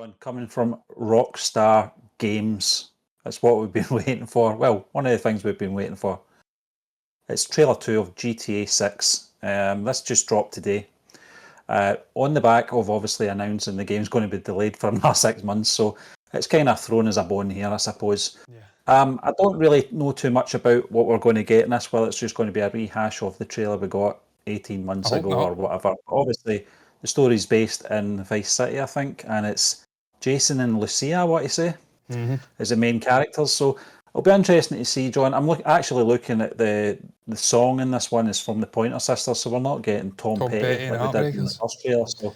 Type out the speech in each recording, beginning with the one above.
John, coming from Rockstar Games. That's what we've been waiting for. Well, one of the things we've been waiting for. It's trailer 2 of GTA 6. This just dropped today. On the back of obviously announcing the game's going to be delayed for another 6 months, so it's kind of thrown as a bone here, I suppose. Yeah. I don't really know too much about what we're going to get in this, whether it's just going to be a rehash of the trailer we got 18 months ago or whatever. Obviously, the story's based in Vice City, I think, and it's Jason and Lucia, what you say, as the main characters. So it'll be interesting to see, John. I'm actually looking at the song in this one is from the Pointer Sisters, so we're not getting Tom Petty like we did in the first trailer. So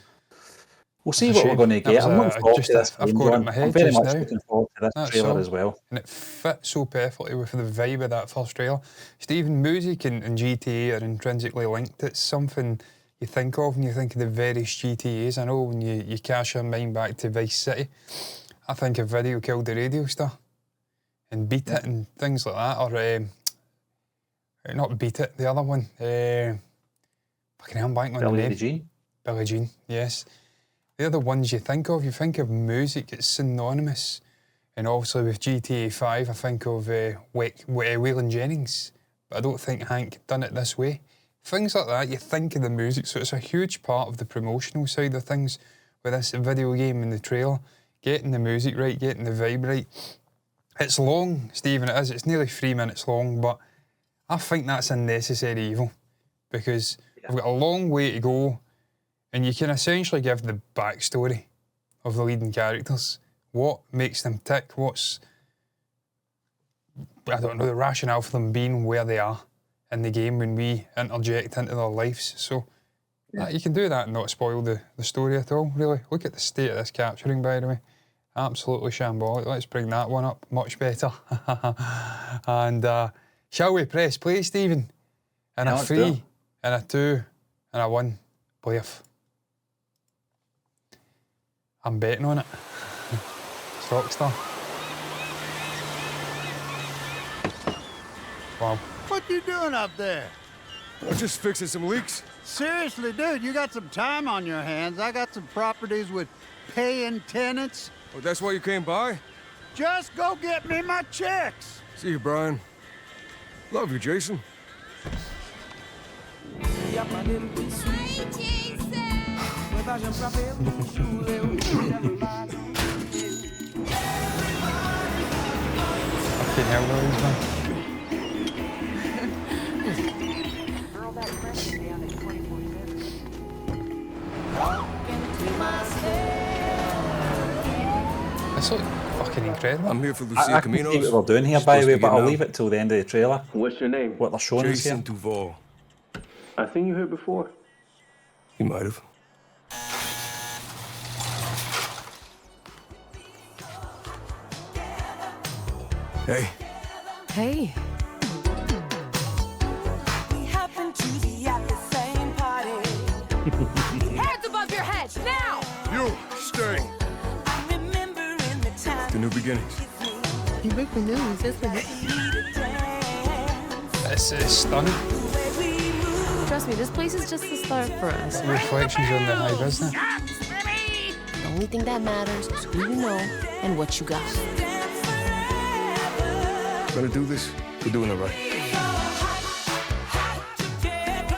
we'll see what we're going to get. I'm looking forward to this game, John. I'm very much looking forward to this trailer as well. And it fits so perfectly with the vibe of that first trailer. Stephen, music and GTA are intrinsically linked. It's something you think of when you think of the various GTAs. I know when you cast your mind back to Vice City, I think of Video Killed the Radio Star and Beat It and things like that. Or not Beat It, the other one. Fucking hell, I'm blanking on the name. Billie Jean, yes. They're the ones you think of. You think of music, it's synonymous. And obviously with GTA 5, I think of Waylon Jennings. But I don't think Hank done it this way. Things like that, you think of the music. So it's a huge part of the promotional side of things with this video game and the trailer. Getting the music right, getting the vibe right. It's long, Stephen, it is. It's nearly 3 minutes long, but I think that's a necessary evil. Because we've got a long way to go. And you can essentially give the backstory of the leading characters. What makes them tick? What's, I don't know, the rationale for them being where they are in the game when we interject into their lives. So you can do that and not spoil the story at all, really. Look at the state of this capturing, by the way. Absolutely shambolic. Let's bring that one up. Much better. And shall we press play, Stephen? And a 3, and a 2, and a 1. Play off. I'm betting on it. It's Rockstar. Wow. What you doing up there? I'm just fixing some leaks. Seriously, dude, you got some time on your hands. I got some properties with paying tenants. Oh, that's why you came by? Just go get me my checks. See you, Brian. Love you, Jason. Fucking hell, Williams, man. This looks fucking incredible. I'm here for Lucia I can see what we're doing here, by the way, but I'll leave it till the end of the trailer. What's your name? What they're showing us here. Jason Duval. I've seen you here before. You might have. Hey. Hey. Hands above your head, now! You, stay. The new beginnings. You make me nervous, isn't it? This is stunning. Trust me, this place is just the start for us. Reflections on the high business. The only thing that matters is who you know and what you got. Gonna do this, we're doing it right.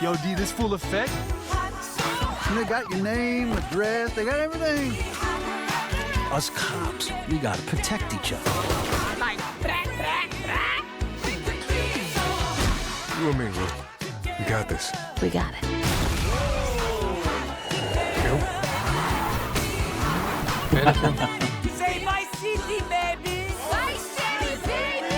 Yo, D, this full effect? They got your name, address, they got everything. Us cops, we gotta protect each other. You and me, Will. We got this. We got it. Say Vice City, baby! Vice City, baby!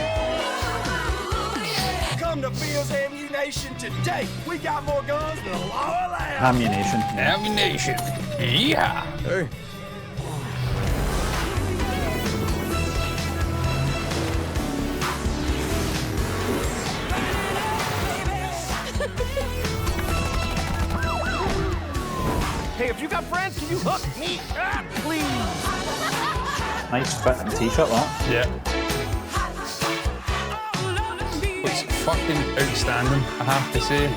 Come to Fields Ammunition today. We got more guns than a law allows. Ammunition. Ammunition. Yeah. Hey. Hey, if you got friends, can you hook me up, please? Nice fitting t-shirt, that. Yeah. Looks fucking outstanding, I have to say.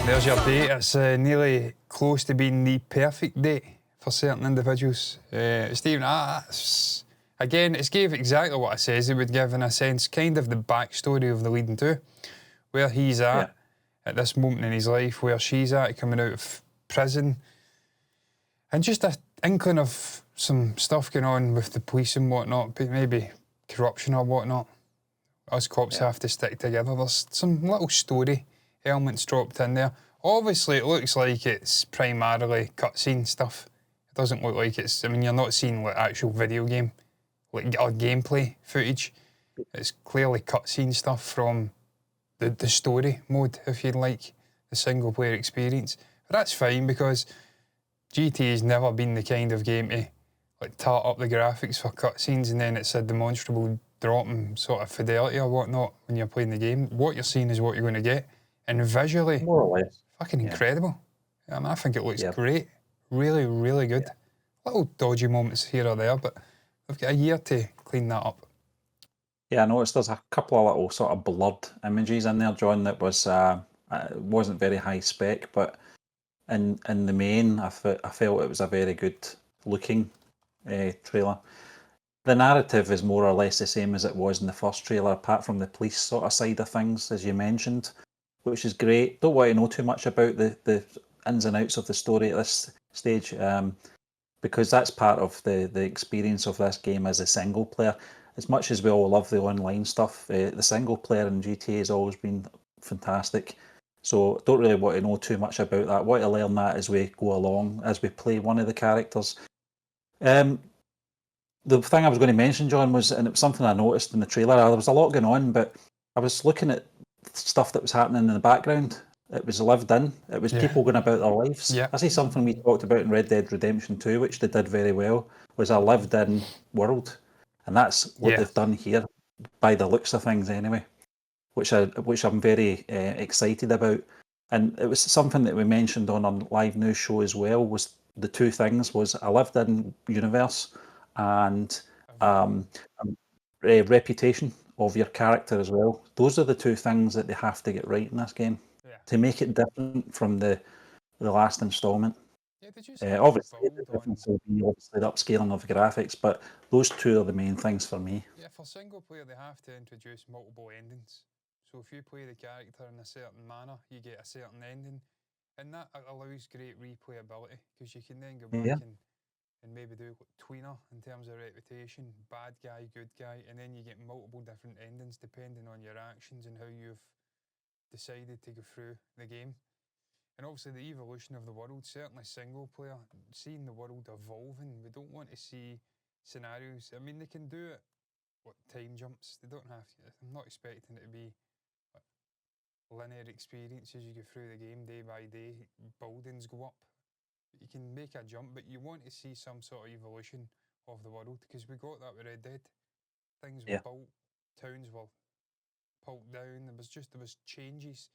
There's your date. It's nearly close to being the perfect date for certain individuals. Stephen, again, it's gave exactly what I says it would give, in a sense, kind of the backstory of the leading two, where he's at this moment in his life, where she's at coming out of prison, and just an inkling of some stuff going on with the police and whatnot, maybe corruption or whatnot. Us cops have to stick together. There's some little story elements dropped in there. Obviously, it looks like it's primarily cutscene stuff. It doesn't look like it's, I mean, you're not seeing like actual video game, like or gameplay footage. It's clearly cutscene stuff from the story mode, if you'd like, the single player experience. But that's fine, because GTA's never been the kind of game to like tart up the graphics for cutscenes and then it's a demonstrable drop in sort of fidelity or whatnot when you're playing the game. What you're seeing is what you're going to get. And visually, more or less, fucking incredible. I mean, I think it looks great. Really, really good. Little dodgy moments here or there, but they've got a year to clean that up. Yeah, I noticed there's a couple of little sort of blurred images in there, John, that was wasn't very high spec, but in the main, I felt it was a very good looking trailer. The narrative is more or less the same as it was in the first trailer, apart from the police sort of side of things, as you mentioned, which is great. Don't want to know too much about the ins and outs of the story at this stage, because that's part of the experience of this game as a single player. As much as we all love the online stuff, the single player in GTA has always been fantastic. So don't really want to know too much about that. Want to learn that as we go along, as we play one of the characters. The thing I was going to mention, John, was, and it was something I noticed in the trailer, there was a lot going on, but I was looking at stuff that was happening in the background. It was lived in. It was people going about their lives. I see something we talked about in Red Dead Redemption 2, which they did very well, was a lived-in world. And that's what they've done here, by the looks of things anyway, which I'm very excited about. And it was something that we mentioned on our live news show as well, was the two things, was a lived-in universe and a reputation of your character as well. Those are the two things that they have to get right in this game to make it different from the last installment. Obviously, the difference will be obviously the upscaling of graphics, but those two are the main things for me. Yeah, for single player, they have to introduce multiple endings. So if you play the character in a certain manner, you get a certain ending, and that allows great replayability, because you can then go back and maybe do tweener in terms of reputation, bad guy, good guy, and then you get multiple different endings depending on your actions and how you've decided to go through the game. And obviously the evolution of the world, certainly single player, seeing the world evolving. We don't want to see scenarios. I mean, they can do it, time jumps. They don't have to. I'm not expecting it to be linear experience as you go through the game day by day. Buildings go up. You can make a jump, but you want to see some sort of evolution of the world, because we got that with Red Dead. Things were built, towns were pulled down, there was changes.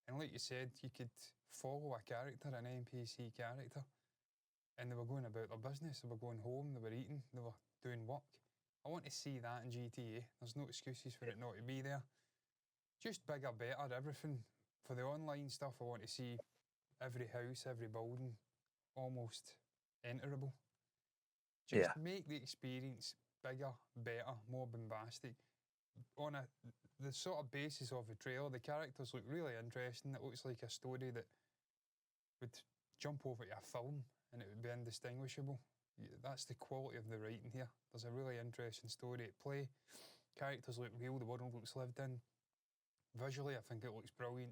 And like you said, you could follow a character, an NPC character, and they were going about their business, they were going home, they were eating, they were doing work. I want to see that in GTA. There's no excuses for it not to be there. Just bigger, better, everything. For the online stuff, I want to see every house, every building almost enterable. Just make the experience bigger, better, more bombastic. On the sort of basis of the trailer, the characters look really interesting. It looks like a story that would jump over to a film and it would be indistinguishable. That's the quality of the writing here. There's a really interesting story at play. Characters look real, the world looks lived in. Visually, I think it looks brilliant.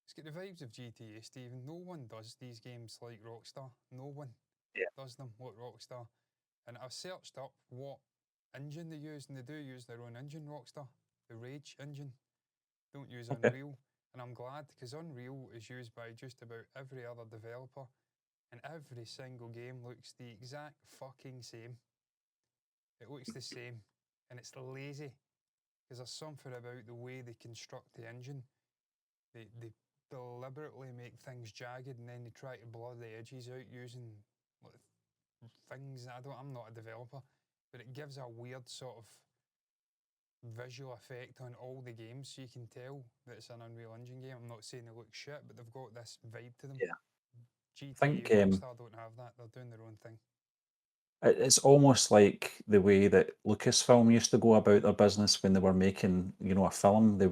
It's got the vibes of GTA, Stephen. No one does these games like Rockstar. No one does them like Rockstar. And I've searched up what engine they use, and they do use their own engine, Rockstar. The Rage engine. Don't use Unreal. And I'm glad, because Unreal is used by just about every other developer, and every single game looks the exact fucking same. It looks the same, and it's lazy, because there's something about the way they construct the engine. They deliberately make things jagged, and then they try to blur the edges out using things. I'm not a developer, but it gives a weird sort of visual effect on all the games, so you can tell that it's an Unreal Engine game. I'm not saying they look shit, but they've got this vibe to them. GTA, Rockstar don't have that. They're doing their own thing. it's almost like the way that Lucasfilm used to go about their business when they were making, a film. They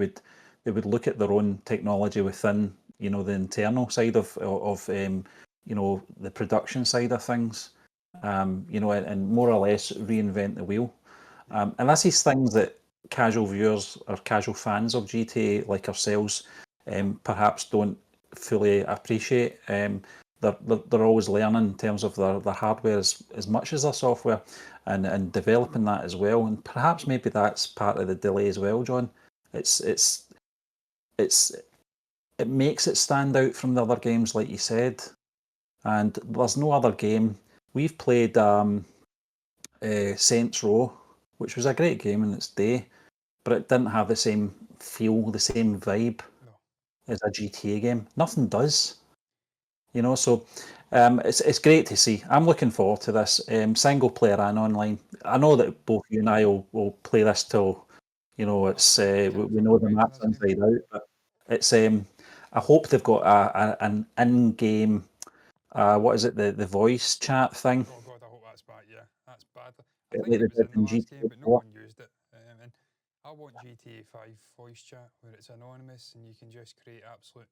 would look at their own technology within, the internal side of the production side of things, and more or less reinvent the wheel. And this is things that casual viewers or casual fans of GTA like ourselves perhaps don't fully appreciate. They're always learning in terms of their hardware as much as their software, and developing that as well. And perhaps maybe that's part of the delay as well, John. It's it makes it stand out from the other games, like you said. And there's no other game. We've played Saints Row, which was a great game in its day, but it didn't have the same feel, the same vibe as a GTA game. Nothing does. So it's great to see. I'm looking forward to this, single player and online. I know that both you and I will play this till it's we know the maps inside out. But it's I hope they've got an in-game what is it, the voice chat thing. Oh God, I hope that's bad. Yeah, that's bad. I Like think they it was in did the in last GTA game, but no 4. one used it. And I want GTA 5 voice chat where it's anonymous and you can just create absolute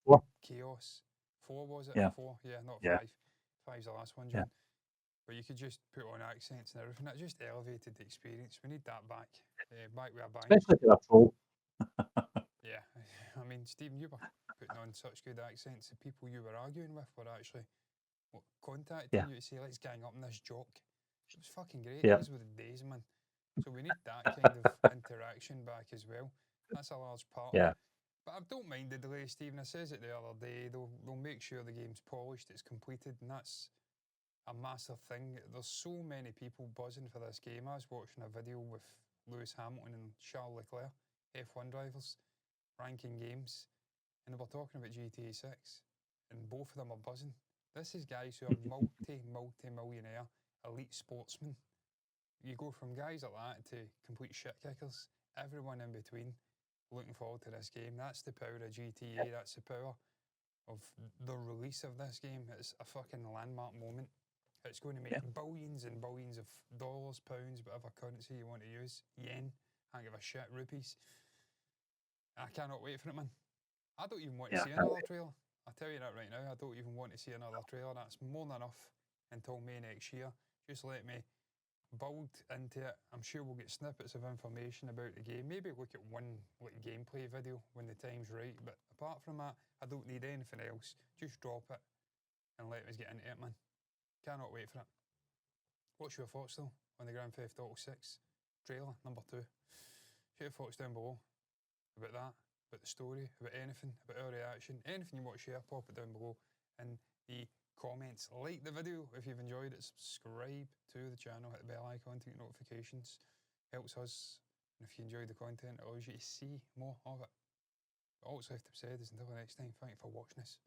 4. chaos. 4 was it? Yeah. 4? Yeah, not Yeah. 5. 5's the last one, Yeah. John. But you could just put on accents and everything. That just elevated the experience. We need that back. Back with a bang. Especially for a troll. Yeah. I mean, Stephen, you were putting on such good accents. The people you were arguing with were actually contacting Yeah. you to say, let's gang up on this joke. It was fucking great. Yeah. Those were the days, man. So we need that kind of interaction back as well. That's a large part of Yeah. it. But I don't mind the delay, Stephen. I says it the other day. They'll make sure the game's polished, it's completed, and that's a massive thing. There's so many people buzzing for this game. I was watching a video with Lewis Hamilton and Charles Leclerc, F1 drivers, ranking games, and they were talking about GTA 6, and both of them are buzzing. This is guys who are multi-millionaire elite sportsmen. You go from guys like that to complete shit kickers, everyone in between looking forward to this game. That's the power of GTA, that's the power of the release of this game. It's a fucking landmark moment. It's going to make billions and billions of dollars, pounds, whatever currency you want to use, yen, I don't give a shit, rupees. I cannot wait for it, man. I don't even want to see another trailer. I'll tell you that right now. I don't even want to see another trailer. That's more than enough until May next year. Just let me build into it. I'm sure we'll get snippets of information about the game. Maybe look at one gameplay video when the time's right. But apart from that, I don't need anything else. Just drop it and let us get into it, man. Cannot wait for it. What's your thoughts though on the Grand Theft Auto 6 trailer number 2? Share your thoughts down below about that, about the story, about anything, about our reaction, anything you want to share, pop it down below in the comments. Like the video if you've enjoyed it, subscribe to the channel, hit the bell icon to get notifications, helps us, and if you enjoyed the content, it allows you to see more of it. All that's left to be said is until the next time, thank you for watching us.